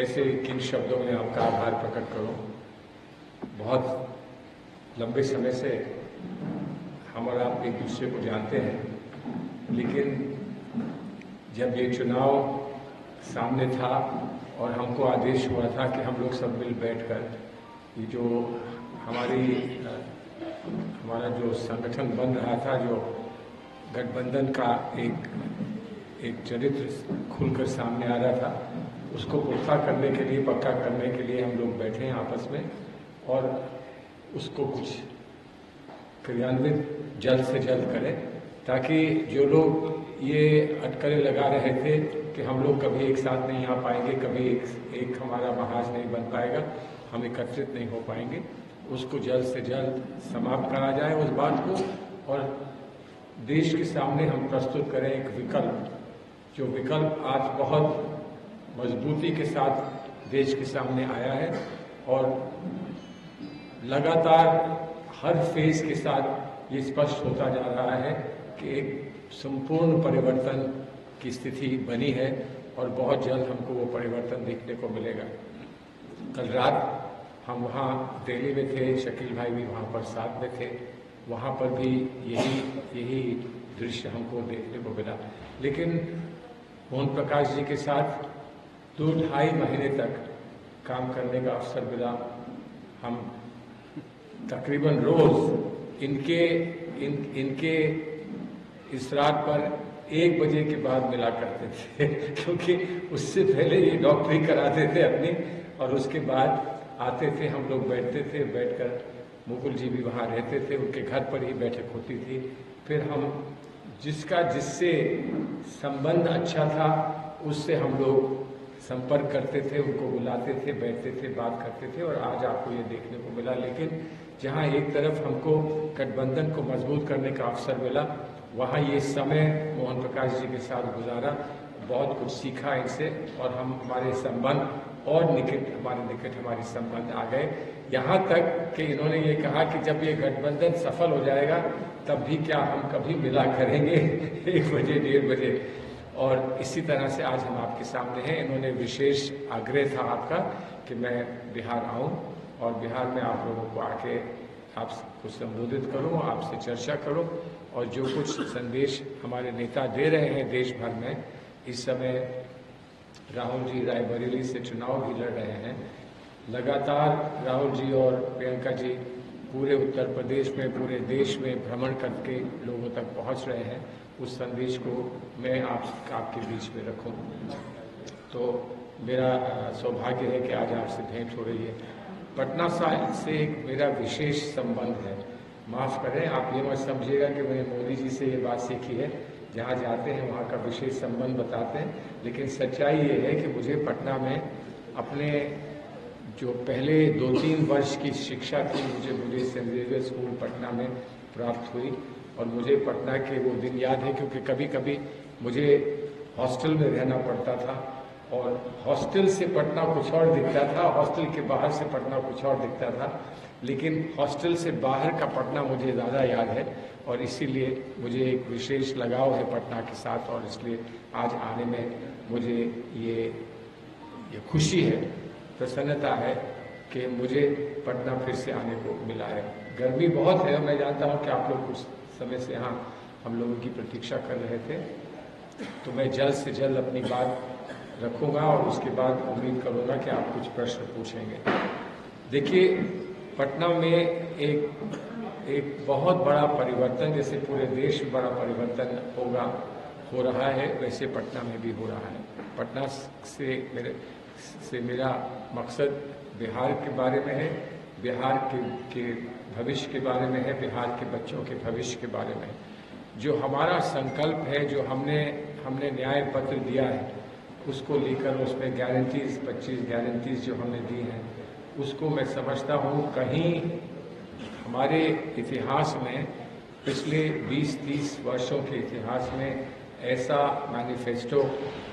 ऐसे किन शब्दों में आपका आभार प्रकट करूं। बहुत लंबे समय से हम और आप एक दूसरे को जानते हैं, लेकिन जब ये चुनाव सामने था और हमको आदेश हुआ था कि हम लोग सब मिल बैठकर ये जो हमारा जो संगठन बन रहा था, जो गठबंधन का एक चरित्र खुलकर सामने आ रहा था, उसको पुख्ता करने के लिए, पक्का करने के लिए हम लोग बैठे हैं आपस में और उसको कुछ क्रियान्वित जल्द से जल्द करें, ताकि जो लोग ये अटकलें लगा रहे थे कि हम लोग कभी एक साथ नहीं आ पाएंगे, कभी एक हमारा महाज नहीं बन पाएगा, हम एकत्रित नहीं हो पाएंगे, उसको जल्द से जल्द समाप्त करा जाए उस बात को, और देश के सामने हम प्रस्तुत करें एक विकल्प, जो विकल्प आज बहुत मजबूती के साथ देश के सामने आया है और लगातार हर फेज के साथ ये स्पष्ट होता जा रहा है कि एक संपूर्ण परिवर्तन की स्थिति बनी है और बहुत जल्द हमको वो परिवर्तन देखने को मिलेगा। कल रात हम वहाँ दिल्ली में थे, शकील भाई भी वहाँ पर साथ में थे, वहाँ पर भी यही दृश्य हमको देखने को मिला। लेकिन मोहन प्रकाश जी के साथ 2-2.5 महीने तक काम करने का अवसर मिला। हम तकरीबन रोज इनके इस रात पर 1 बजे के बाद मिला करते थे क्योंकि उससे पहले ये डॉक्टरी कराते थे अपनी, और उसके बाद आते थे, हम लोग बैठते थे, बैठकर मुकुल जी भी वहाँ रहते थे, उनके घर पर ही बैठक होती थी। फिर हम जिससे संबंध अच्छा था उससे हम लोग संपर्क करते थे, उनको बुलाते थे, बैठते थे, बात करते थे, और आज आपको ये देखने को मिला। लेकिन जहाँ एक तरफ हमको गठबंधन को मजबूत करने का अवसर मिला, वहाँ ये समय मोहन प्रकाश जी के साथ गुजारा, बहुत कुछ सीखा इनसे, और हमारे संबंध और हमारे संबंध आ गए, यहाँ तक कि इन्होंने ये कहा कि जब ये गठबंधन सफल हो जाएगा तब भी क्या हम कभी मिला करेंगे 1 बजे 1:30 बजे। और इसी तरह से आज हम आपके सामने हैं। इन्होंने विशेष आग्रह था आपका कि मैं बिहार आऊं और बिहार में आप लोगों को आके आपको संबोधित करूं, आपसे चर्चा करूं, और जो कुछ संदेश हमारे नेता दे रहे हैं देश भर में। इस समय राहुल जी रायबरेली से चुनाव भी लड़ रहे हैं। लगातार राहुल जी और प्रियंका जी पूरे उत्तर प्रदेश में, पूरे देश में भ्रमण करके लोगों तक पहुंच रहे हैं। उस संदेश को मैं आपके बीच में रखूं, तो मेरा सौभाग्य है कि आज आपसे भेंट हो रही है। पटना से एक मेरा विशेष संबंध है। माफ़ करें, आप ये मत समझिएगा कि मैंने मोदी जी से ये बात सीखी है, जहाँ जाते हैं वहाँ का विशेष संबंध बताते हैं, लेकिन सच्चाई ये है कि मुझे पटना में अपने जो पहले 2-3 वर्ष की शिक्षा थी, मुझे सेंट जेवियर स्कूल पटना में प्राप्त हुई, और मुझे पटना के वो दिन याद है क्योंकि कभी कभी मुझे हॉस्टल में रहना पड़ता था, और हॉस्टल से पटना कुछ और दिखता था, हॉस्टल के बाहर से पटना कुछ और दिखता था, लेकिन हॉस्टल से बाहर का पटना मुझे ज़्यादा याद है, और इसीलिए मुझे एक विशेष लगाव है पटना के साथ, और इसलिए आज आने में मुझे ये खुशी है, प्रसन्नता है कि मुझे पटना फिर से आने को मिला है। गर्मी बहुत है, मैं जानता हूँ कि आप लोग कुछ समय से यहाँ हम लोगों की प्रतीक्षा कर रहे थे, तो मैं जल्द से जल्द अपनी बात रखूँगा और उसके बाद उम्मीद करूँगा कि आप कुछ प्रश्न पूछेंगे। देखिए, पटना में एक बहुत बड़ा परिवर्तन, जैसे पूरे देश में बड़ा परिवर्तन हो रहा है, वैसे पटना में भी हो रहा है। पटना से मेरा मकसद बिहार के बारे में है, बिहार के भविष्य के बारे में है, बिहार के बच्चों के भविष्य के बारे में। जो हमारा संकल्प है, जो हमने न्याय पत्र दिया है, उसको लेकर उसमें गारंटीज 25 गारंटीज जो हमने दी हैं, उसको मैं समझता हूँ कहीं हमारे इतिहास में, पिछले 20-30 वर्षों के इतिहास में ऐसा मैनिफेस्टो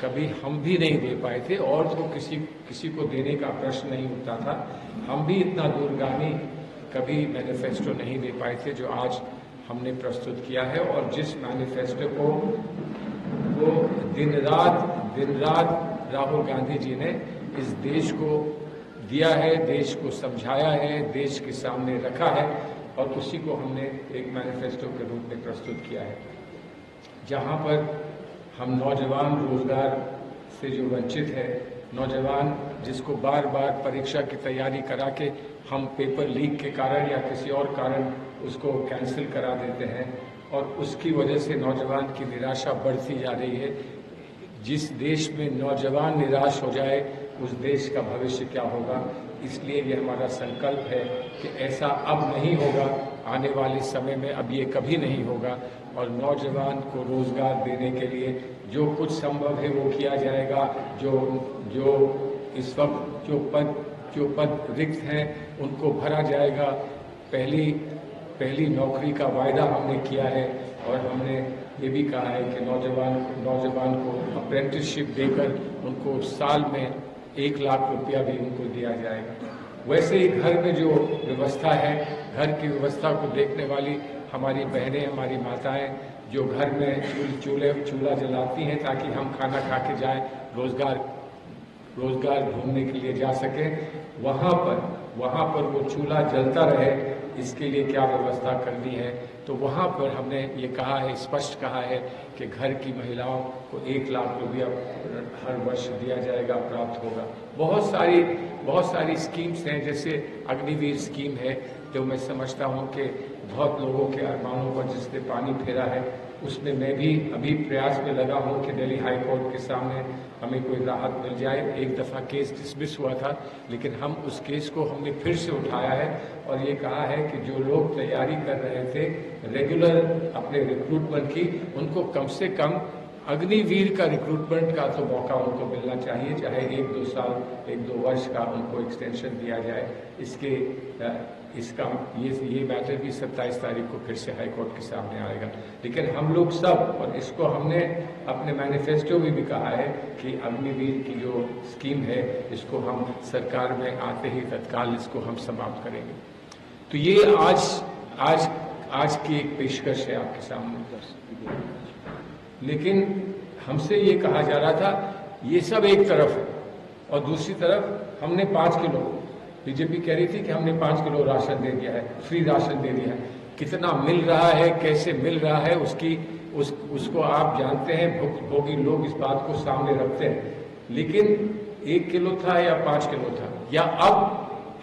कभी हम भी नहीं दे पाए थे, और तो किसी को देने का प्रश्न नहीं उठता था। हम भी इतना दूरगामी कभी मैनिफेस्टो नहीं दे पाए थे जो आज हमने प्रस्तुत किया है, और जिस मैनिफेस्टो को दिन रात राहुल गांधी जी ने इस देश को दिया है, देश को समझाया है, देश के सामने रखा है और उसी को हमने एक मैनिफेस्टो के रूप में प्रस्तुत किया है, जहां पर हम नौजवान रोजगार से जो वंचित है, नौजवान जिसको बार बार परीक्षा की तैयारी करा के हम पेपर लीक के कारण या किसी और कारण उसको कैंसिल करा देते हैं और उसकी वजह से नौजवान की निराशा बढ़ती जा रही है। जिस देश में नौजवान निराश हो जाए उस देश का भविष्य क्या होगा। इसलिए ये हमारा संकल्प है कि ऐसा अब नहीं होगा, आने वाले समय में अब ये कभी नहीं होगा और नौजवान को रोजगार देने के लिए जो कुछ संभव है वो किया जाएगा। जो इस वक्त जो पद रिक्त हैं उनको भरा जाएगा। पहली नौकरी का वायदा हमने किया है और हमने ये भी कहा है कि नौजवान को अप्रेंटिसशिप देकर उनको साल में 1 लाख रुपया भी उनको दिया जाएगा। वैसे ही घर में जो व्यवस्था है, घर की व्यवस्था को देखने वाली हमारी बहनें, हमारी माताएं जो घर में चूल्हा जलाती हैं ताकि हम खाना खा के जाएं, रोजगार ढूंढने के लिए जा सकें, वहाँ पर वो चूल्हा जलता रहे, इसके लिए क्या व्यवस्था करनी है। तो वहाँ पर हमने ये कहा है, स्पष्ट कहा है कि घर की महिलाओं को 1 लाख रुपया हर वर्ष दिया जाएगा, प्राप्त होगा। बहुत सारी स्कीम्स हैं, जैसे अग्निवीर स्कीम है, जो मैं समझता हूँ कि बहुत लोगों के अरमानों पर जिसने पानी फेरा है, उसमें मैं भी अभी प्रयास में लगा हूँ कि दिल्ली हाई कोर्ट के सामने हमें कोई राहत मिल जाए। एक दफ़ा केस डिसमिस हुआ था, लेकिन हम उस केस को हमने फिर से उठाया है और ये कहा है कि जो लोग तैयारी कर रहे थे रेगुलर अपने रिक्रूटमेंट की, उनको कम से कम अग्निवीर का रिक्रूटमेंट का तो मौका उनको मिलना चाहिए, चाहे 1-2 साल 1-2 वर्ष का उनको एक्सटेंशन दिया जाए। ये मैटर भी 27 तारीख को फिर से हाई कोर्ट के सामने आएगा। लेकिन हम लोग सब, और इसको हमने अपने मैनिफेस्टो में भी कहा है कि अग्निवीर की जो स्कीम है इसको हम सरकार में आते ही तत्काल इसको हम समाप्त करेंगे। तो ये आज की एक पेशकश है आपके सामने। लेकिन हमसे ये कहा जा रहा था ये सब एक तरफ है और दूसरी तरफ हमने 5 किलो, बीजेपी कह रही थी कि हमने 5 किलो राशन दे दिया है, फ्री राशन दे दिया है। कितना मिल रहा है, कैसे मिल रहा है, उसको आप जानते हैं, भोगी लोग इस बात को सामने रखते हैं। लेकिन 1 किलो था या 5 किलो था, या अब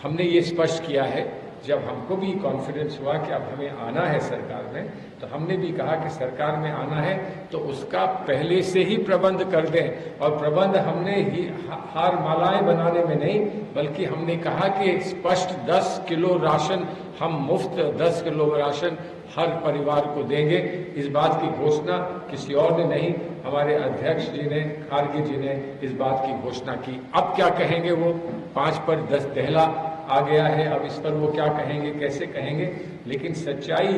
हमने ये स्पष्ट किया है, जब हमको भी कॉन्फिडेंस हुआ कि अब हमें आना है सरकार में, तो हमने भी कहा कि सरकार में आना है तो उसका पहले से ही प्रबंध कर दें। और प्रबंध हमने ही हार मालाएं बनाने में नहीं, बल्कि हमने कहा कि स्पष्ट 10 किलो राशन हम मुफ्त 10 किलो राशन हर परिवार को देंगे। इस बात की घोषणा किसी और ने नहीं, हमारे अध्यक्ष जी ने, खारगे जी ने इस बात की घोषणा की। अब क्या कहेंगे वो, 5 पर 10 दहला आ गया है, अब इस पर वो क्या कहेंगे, कैसे कहेंगे। लेकिन सच्चाई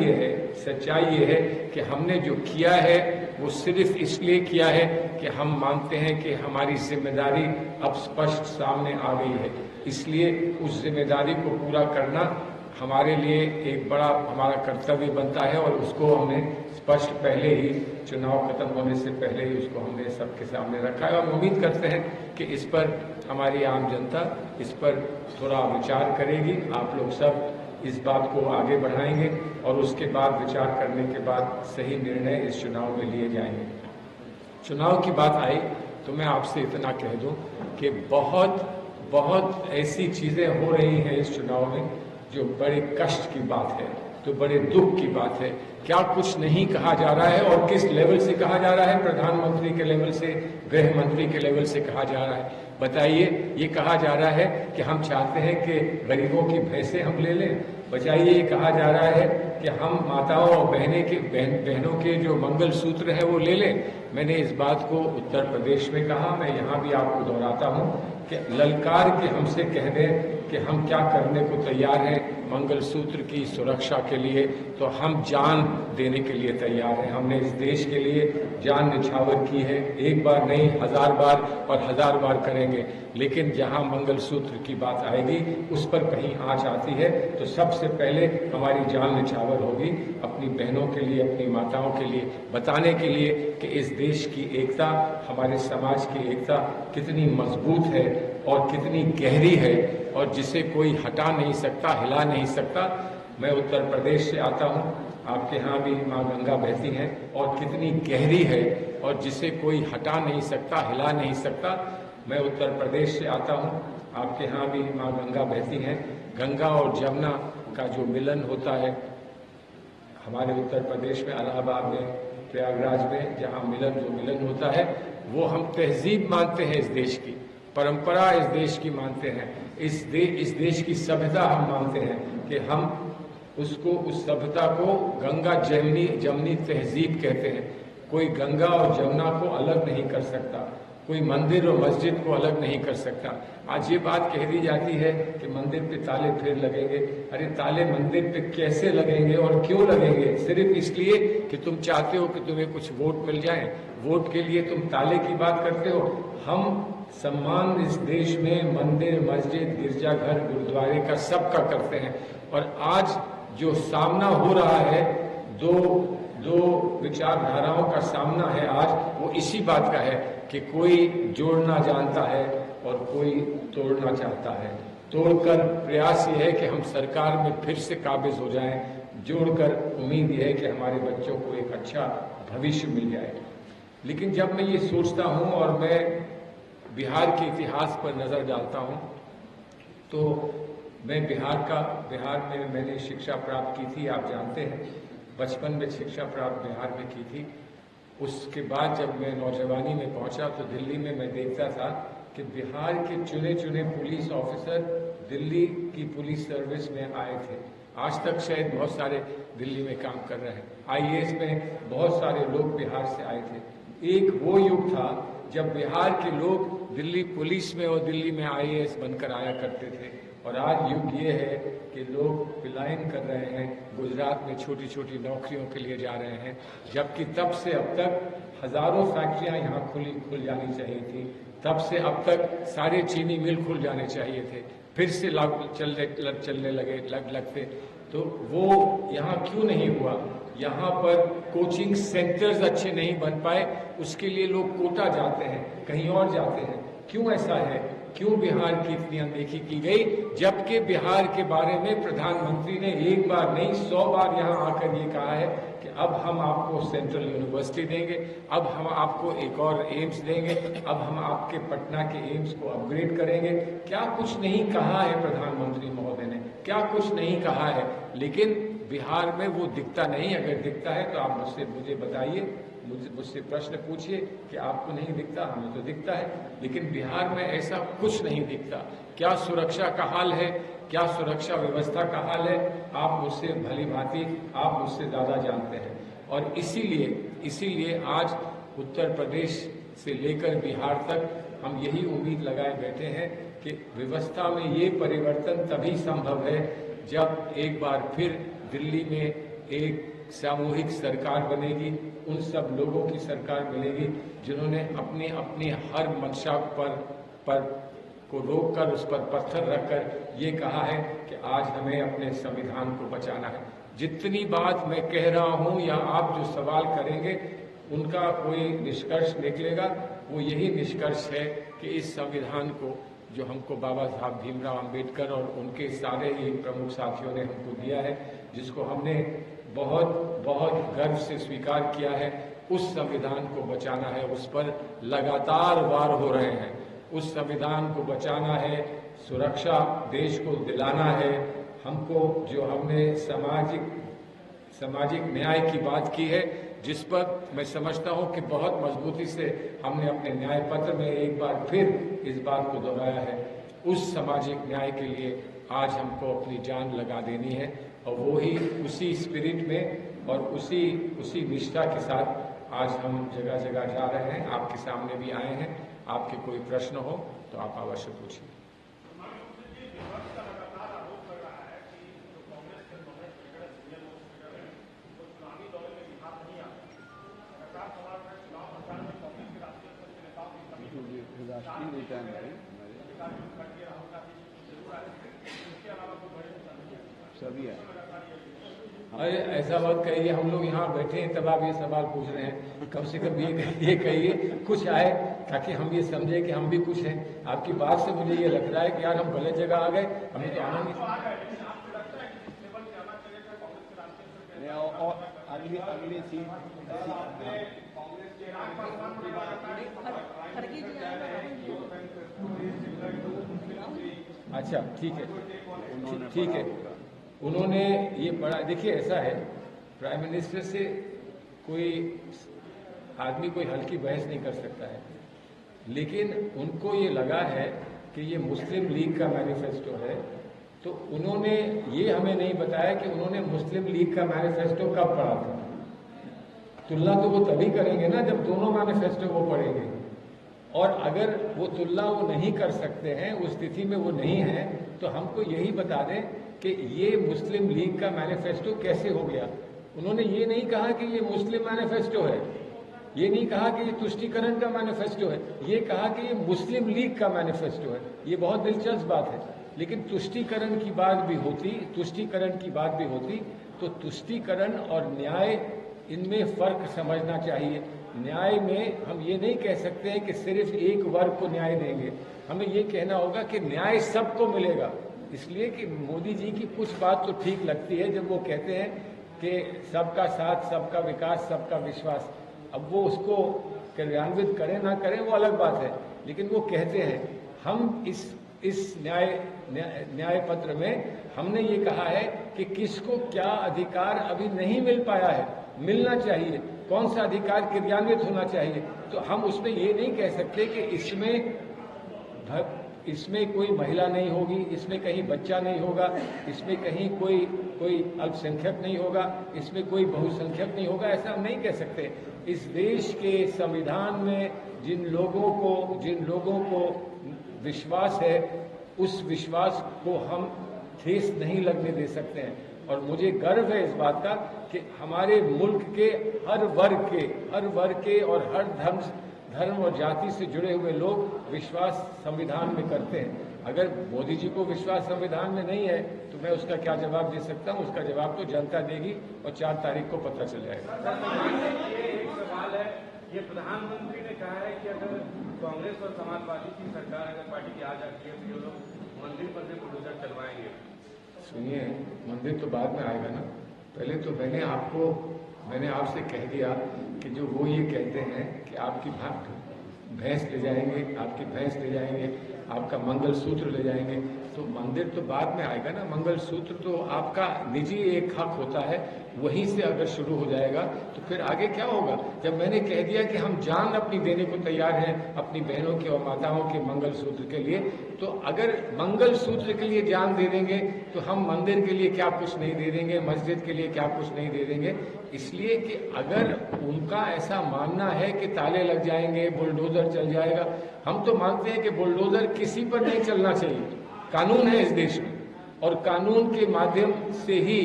ये है कि हमने जो किया है वो सिर्फ इसलिए किया है कि हम मानते हैं कि हमारी जिम्मेदारी अब स्पष्ट सामने आ गई है। इसलिए उस जिम्मेदारी को पूरा करना हमारे लिए एक बड़ा हमारा कर्तव्य बनता है और उसको हमने स्पष्ट पहले ही, चुनाव खत्म होने से पहले ही उसको हमने सबके सामने रखा है। और उम्मीद करते हैं कि इस पर हमारी आम जनता इस पर थोड़ा विचार करेगी। आप लोग सब इस बात को आगे बढ़ाएंगे और उसके बाद विचार करने के बाद सही निर्णय इस चुनाव में लिए जाएंगे। चुनाव की बात आई तो मैं आपसे इतना कह दूं कि बहुत ऐसी चीजें हो रही हैं इस चुनाव में जो बड़े कष्ट की बात है, तो बड़े दुख की बात है। क्या कुछ नहीं कहा जा रहा है और किस लेवल से कहा जा रहा है, प्रधानमंत्री के लेवल से, गृह मंत्री के लेवल से कहा जा रहा है। बताइए, ये कहा जा रहा है कि हम चाहते हैं कि गरीबों की भैंसें हम ले लें। बताइए, ये कहा जा रहा है कि हम माताओं और बहनों के जो मंगल सूत्र है वो ले लें। मैंने इस बात को उत्तर प्रदेश में कहा, मैं यहाँ भी आपको दोहराता हूँ कि ललकार के हमसे कह दें कि हम क्या करने को तैयार हैं मंगलसूत्र की सुरक्षा के लिए, तो हम जान देने के लिए तैयार हैं। हमने इस देश के लिए जान निछावर की है, एक बार नहीं 1000 बार और 1000 बार करेंगे। लेकिन जहां मंगलसूत्र की बात आएगी, उस पर कहीं आंच आती है, तो सबसे पहले हमारी जान निछावर होगी अपनी बहनों के लिए, अपनी माताओं के लिए, बताने के लिए कि इस देश की एकता, हमारे समाज की एकता कितनी मजबूत है और कितनी गहरी है और जिसे कोई हटा नहीं सकता, हिला नहीं सकता। मैं उत्तर प्रदेश से आता हूँ, आपके यहाँ भी माँ गंगा बहती हैं और कितनी गहरी है और जिसे कोई हटा नहीं सकता, हिला नहीं सकता। मैं उत्तर प्रदेश से आता हूँ, आपके यहाँ भी माँ गंगा बहती हैं। गंगा और जमुना का जो मिलन होता है हमारे उत्तर प्रदेश में, इलाहाबाद में, प्रयागराज में, जहाँ मिलन होता है, वो हम तहजीब मानते हैं, इस देश की परंपरा इस देश की मानते हैं, इस देश की सभ्यता हम मानते हैं कि हम उसको, उस सभ्यता को गंगा जमनी तहजीब कहते हैं। कोई गंगा और जमुना को अलग नहीं कर सकता, कोई मंदिर और मस्जिद को अलग नहीं कर सकता। आज ये बात कह दी जाती है कि मंदिर पे ताले फिर लगेंगे। अरे ताले मंदिर पे कैसे लगेंगे और क्यों लगेंगे? सिर्फ इसलिए कि तुम चाहते हो कि तुम्हें कुछ वोट मिल जाए, वोट के लिए तुम ताले की बात करते हो। हम सम्मान इस देश में मंदिर, मस्जिद, गिरजाघर, गुरुद्वारे का सबका करते हैं। और आज जो सामना हो रहा है, दो विचारधाराओं का सामना है आज, वो इसी बात का है कि कोई जोड़ना जानता है और कोई तोड़ना चाहता है। तोड़कर प्रयास ये है कि हम सरकार में फिर से काबिज हो जाएं, जोड़कर उम्मीद ये है कि हमारे बच्चों को एक अच्छा भविष्य मिल जाए। लेकिन जब मैं ये सोचता हूँ और मैं बिहार के इतिहास पर नजर डालता हूँ, तो मैं बिहार में मैंने शिक्षा प्राप्त की थी, आप जानते हैं। बचपन में शिक्षा प्राप्त बिहार में की थी। उसके बाद जब मैं नौजवानी में पहुंचा तो दिल्ली में मैं देखता था कि बिहार के चुने चुने पुलिस ऑफिसर दिल्ली की पुलिस सर्विस में आए थे। आज तक शायद बहुत सारे दिल्ली में काम कर रहे हैं। आईएएस में बहुत सारे लोग बिहार से आए थे। एक वो युग था जब बिहार के लोग दिल्ली पुलिस में और दिल्ली में आईएएस बनकर आया करते थे। और आज युग ये है कि लोग पलायन कर रहे हैं, गुजरात में छोटी छोटी नौकरियों के लिए जा रहे हैं, जबकि तब से अब तक हजारों फैक्ट्रियां यहाँ खुल जानी चाहिए थी। तब से अब तक सारे चीनी मिल खुल जाने चाहिए थे, फिर से चलने लगते। तो वो यहाँ क्यों नहीं हुआ? यहाँ पर कोचिंग सेंटर्स अच्छे नहीं बन पाए, उसके लिए लोग कोटा जाते हैं, कहीं और जाते हैं। क्यों ऐसा है? क्यों बिहार की इतनी अनदेखी की गई, जबकि बिहार के बारे में प्रधानमंत्री ने एक बार नहीं 100 बार यहाँ आकर ये कहा है कि अब हम आपको सेंट्रल यूनिवर्सिटी देंगे, अब हम आपको एक और एम्स देंगे, अब हम आपके पटना के एम्स को अपग्रेड करेंगे। क्या कुछ नहीं कहा है प्रधानमंत्री महोदय ने? क्या कुछ नहीं कहा है? लेकिन बिहार में वो दिखता नहीं। अगर दिखता है तो आप मुझे बताइए, मुझसे प्रश्न पूछिए कि आपको नहीं दिखता, हमें तो दिखता है। लेकिन बिहार में ऐसा कुछ नहीं दिखता। क्या सुरक्षा का हाल है, क्या सुरक्षा व्यवस्था का हाल है, आप मुझसे भली भांति, आप मुझसे ज्यादा जानते हैं। और इसीलिए आज उत्तर प्रदेश से लेकर बिहार तक हम यही उम्मीद लगाए बैठे हैं कि व्यवस्था में ये परिवर्तन तभी संभव है जब एक बार फिर दिल्ली में एक सामूहिक सरकार बनेगी। उन सब लोगों की सरकार मिलेगी जिन्होंने अपनी हर मंशा पर को रोककर, उस पर पत्थर रखकर ये कहा है कि आज हमें अपने संविधान को बचाना है। जितनी बात मैं कह रहा हूं या आप जो सवाल करेंगे उनका कोई निष्कर्ष निकलेगा, वो यही निष्कर्ष है कि इस संविधान को जो हमको बाबा साहब भीमराव अंबेडकर और उनके सारे ही प्रमुख साथियों ने हमको दिया है, जिसको हमने बहुत बहुत गर्व से स्वीकार किया है, उस संविधान को बचाना है। उस पर लगातार वार हो रहे हैं। उस संविधान को बचाना है, सुरक्षा देश को दिलाना है हमको। जो हमने सामाजिक न्याय की बात की है, जिस पर मैं समझता हूं कि बहुत मजबूती से हमने अपने न्याय पत्र में एक बार फिर इस बात को दोहराया है। उस सामाजिक न्याय के लिए आज हमको अपनी जान लगा देनी है और वो ही उसी स्पिरिट में और उसी निष्ठा के साथ आज हम जगह जगह जा रहे हैं। आपके सामने भी आए हैं। आपके कोई प्रश्न हो तो आप अवश्य पूछिए। सभी है। अरे ऐसा बात कहिए, हम लोग यहाँ बैठे हैं तब आप ये सवाल पूछ रहे हैं। कम से कम ये कहिए कुछ आए ताकि हम ये समझे कि हम भी कुछ हैं। आपकी बात से मुझे ये लग रहा है कि यार हम गलत जगह आ गए, हमें तो आना नहीं। और अगली सीट अच्छा ठीक है, ठीक है। उन्होंने ये पढ़ा, देखिए ऐसा है, प्राइम मिनिस्टर से कोई आदमी कोई हल्की बहस नहीं कर सकता है, लेकिन उनको ये लगा है कि ये मुस्लिम लीग का मैनिफेस्टो है, तो उन्होंने ये हमें नहीं बताया कि उन्होंने मुस्लिम लीग का मैनिफेस्टो कब पढ़ा था। तुलना तो वो तभी करेंगे ना जब दोनों मैनिफेस्टो वो पढ़ेंगे, और अगर वो तुलना वो नहीं कर सकते हैं, उस स्थिति में वो नहीं है, तो हमको यही बता दें कि ये मुस्लिम लीग का मैनिफेस्टो कैसे हो गया। उन्होंने ये नहीं कहा कि ये मुस्लिम मैनिफेस्टो है, ये नहीं कहा कि ये तुष्टीकरण का मैनिफेस्टो है, ये कहा कि ये मुस्लिम लीग का मैनिफेस्टो है। ये बहुत दिलचस्प बात है। लेकिन तुष्टीकरण की बात भी होती, तो तुष्टीकरण और न्याय, इनमें फर्क समझना चाहिए। न्याय में हम ये नहीं कह सकते हैं कि सिर्फ एक वर्ग को न्याय देंगे, हमें ये कहना होगा कि न्याय सबको मिलेगा। इसलिए कि मोदी जी की कुछ बात तो ठीक लगती है जब वो कहते हैं कि सबका साथ, सबका विकास, सबका विश्वास। अब वो उसको क्रियान्वित करें ना करें वो अलग बात है, लेकिन वो कहते हैं। हम इस न्याय पत्र में हमने ये कहा है कि किसको क्या अधिकार अभी नहीं मिल पाया है, मिलना चाहिए, कौन सा अधिकार क्रियान्वित होना चाहिए। तो हम उसमें ये नहीं कह सकते कि इसमें कोई महिला नहीं होगी, इसमें कहीं बच्चा नहीं होगा, इसमें कहीं कोई अल्पसंख्यक नहीं होगा, इसमें कोई बहुसंख्यक नहीं होगा, ऐसा हम नहीं कह सकते। इस देश के संविधान में जिन लोगों को विश्वास है, उस विश्वास को हम ठेस नहीं लगने दे सकते हैं। और मुझे गर्व है इस बात का कि हमारे मुल्क के हर वर्ग के और हर धर्म और जाति से जुड़े हुए लोग विश्वास संविधान में करते हैं। अगर मोदी जी को विश्वास संविधान में नहीं है तो मैं उसका क्या जवाब दे सकता हूं? उसका जवाब तो जनता देगी और 4 तारीख को पता चल जाएगा। एक सवाल है, ये प्रधानमंत्री ने कहा है कि अगर कांग्रेस और समाजवादी की सरकार अगर पार्टी की आ जाती है तो ये लोग मंदिर पर भी बुलडोजर चलवाएंगे। सुनिए, मंदिर तो बाद में आएगा ना, पहले तो मैंने आपसे कह दिया कि जो वो ये कहते हैं कि आपकी भैंस ले जाएंगे, आपका मंगलसूत्र ले जाएंगे, तो मंदिर तो बाद में आएगा ना। मंगलसूत्र तो आपका निजी एक हक होता है, वहीं से अगर शुरू हो जाएगा तो फिर आगे क्या होगा। जब मैंने कह दिया कि हम जान अपनी देने को तैयार हैं अपनी बहनों के और माताओं के मंगलसूत्र के लिए, तो अगर मंगलसूत्र के लिए जान दे देंगे तो हम मंदिर के लिए क्या कुछ नहीं दे देंगे, मस्जिद के लिए क्या कुछ नहीं दे देंगे। इसलिए कि अगर उनका ऐसा मानना है कि ताले लग जाएंगे, बुलडोजर चल जाएगा, हम तो मानते हैं कि बुलडोजर किसी पर नहीं चलना चाहिए। कानून है इस देश में, और कानून के माध्यम से ही,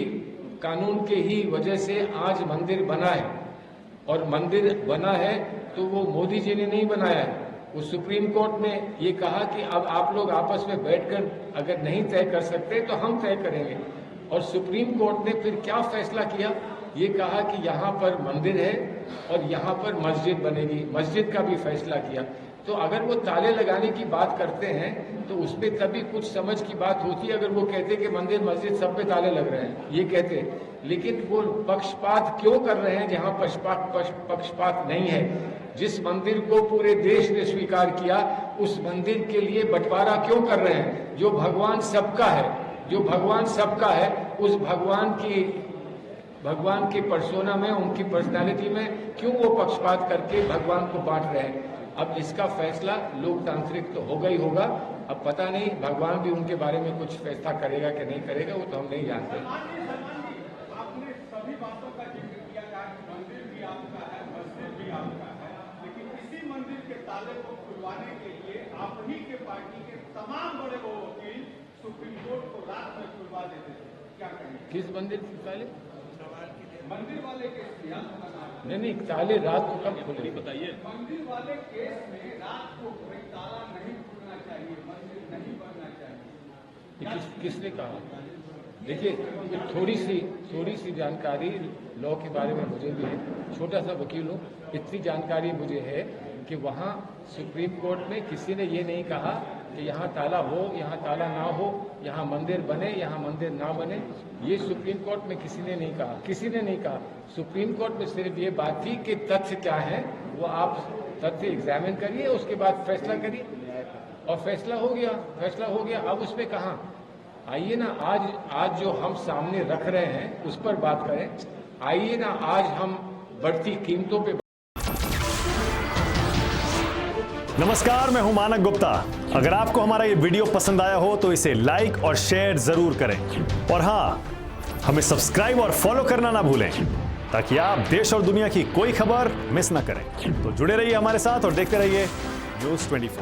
कानून के ही वजह से आज मंदिर बना है, और मंदिर बना है तो वो मोदी जी ने नहीं बनाया है। वो सुप्रीम कोर्ट ने ये कहा कि अब आप लोग आपस में बैठकर अगर नहीं तय कर सकते तो हम तय करेंगे। और सुप्रीम कोर्ट ने फिर क्या फैसला किया, ये कहा कि यहाँ पर मंदिर है और यहाँ पर मस्जिद बनेगी, मस्जिद का भी फैसला किया। तो अगर वो ताले लगाने की बात करते हैं तो उसमें तभी कुछ समझ की बात होती है। अगर वो कहते कि मंदिर मस्जिद सब पे ताले लग रहे हैं, ये कहते, लेकिन वो पक्षपात क्यों कर रहे हैं जहां पक्षपात नहीं है। जिस मंदिर को पूरे देश ने स्वीकार किया, उस मंदिर के लिए बंटवारा क्यों कर रहे हैं। जो भगवान सबका है, उस भगवान की पर्सोना में, उनकी पर्सनालिटी में क्यों वो पक्षपात करके भगवान को बांट रहे हैं। अब इसका फैसला लोकतांत्रिक तो होगा ही होगा। अब पता नहीं भगवान भी उनके बारे में कुछ फैसला करेगा कि नहीं करेगा, वो तो हम नहीं जानते। आपने सभी बातों का जिक्र किया कि मंदिर भी आपका है, मस्जिद भी आपका है, लेकिन इसी मंदिर के ताले को खुलवाने के लिए आप ही के पार्टी के तमाम बड़े वकील सुप्रीम कोर्ट को रात में खुलवा देते थे, क्या कहेंगे? किस मंदिर के ताले? मंदिर वाले केस नहीं, ताले रात को कब खुले बताइए। मंदिर वाले केस में रात को कोई ताला नहीं खुलना चाहिए, मंदिर नहीं बनना चाहिए। किसने कहा? देखिए, थोड़ी सी जानकारी लॉ के बारे में मुझे भी है, छोटा सा वकील हूँ, इतनी जानकारी मुझे है कि वहाँ सुप्रीम कोर्ट में किसी ने ये नहीं कहा कि यहाँ ताला हो, यहाँ ताला ना हो, यहाँ मंदिर बने, यहाँ मंदिर ना बने। ये सुप्रीम कोर्ट में किसी ने नहीं कहा, किसी ने नहीं कहा। सुप्रीम कोर्ट में सिर्फ ये बात थी कि तथ्य क्या है, वो आप तथ्य एग्जामिन करिए, उसके बाद फैसला करिए, और फैसला हो गया, फैसला हो गया। अब उस पर कहाँ आइए ना, आज जो हम सामने रख रहे हैं उस पर बात करें। आइए ना, आज हम बढ़ती कीमतों पे। नमस्कार, मैं हूं मानक गुप्ता। अगर आपको हमारा ये वीडियो पसंद आया हो तो इसे लाइक और शेयर जरूर करें, और हां, हमें सब्सक्राइब और फॉलो करना ना भूलें ताकि आप देश और दुनिया की कोई खबर मिस ना करें। तो जुड़े रहिए हमारे साथ और देखते रहिए News 24।